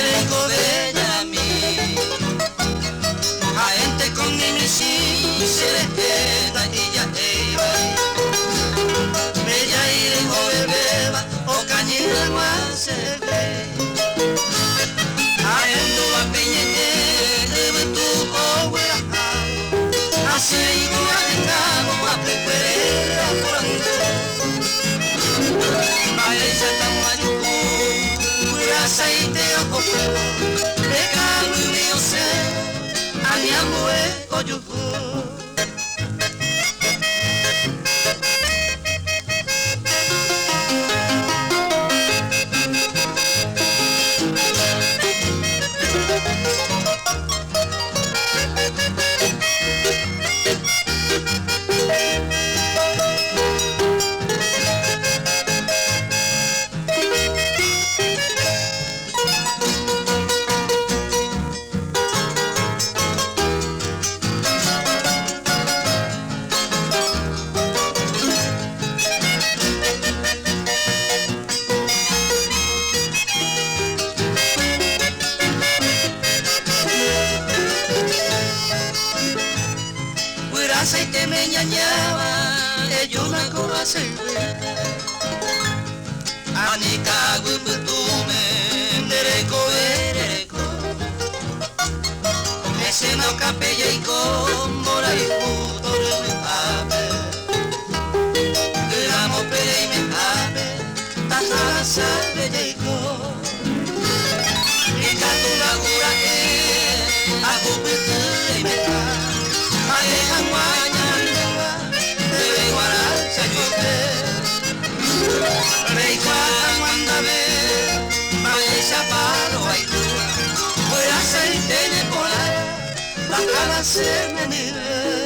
digo bella a mí. A gente con mi se despierta y ya iba. Bella y dijo beba o cañera guase ve. A endo a peñete de tu obuela. Así digo a dejado a precuera por ando. A ella tan mayor, cuida aceite o fuego. Pecado y mío sé, a mi amor es oyujú. Aceite me ñañaba, yo una coba servida. Anika guputume, dereko ereko. Ese no capella y con mora y puto de pape. Amo pere y me pape, tajada sabe y con. Y catuna gura que, a guputu y me pape. Mareja guañandoa, de guaracha yote. Reikua guandabe, mareja palo aitúa. Fuera aceite de polar, la cara se me nive.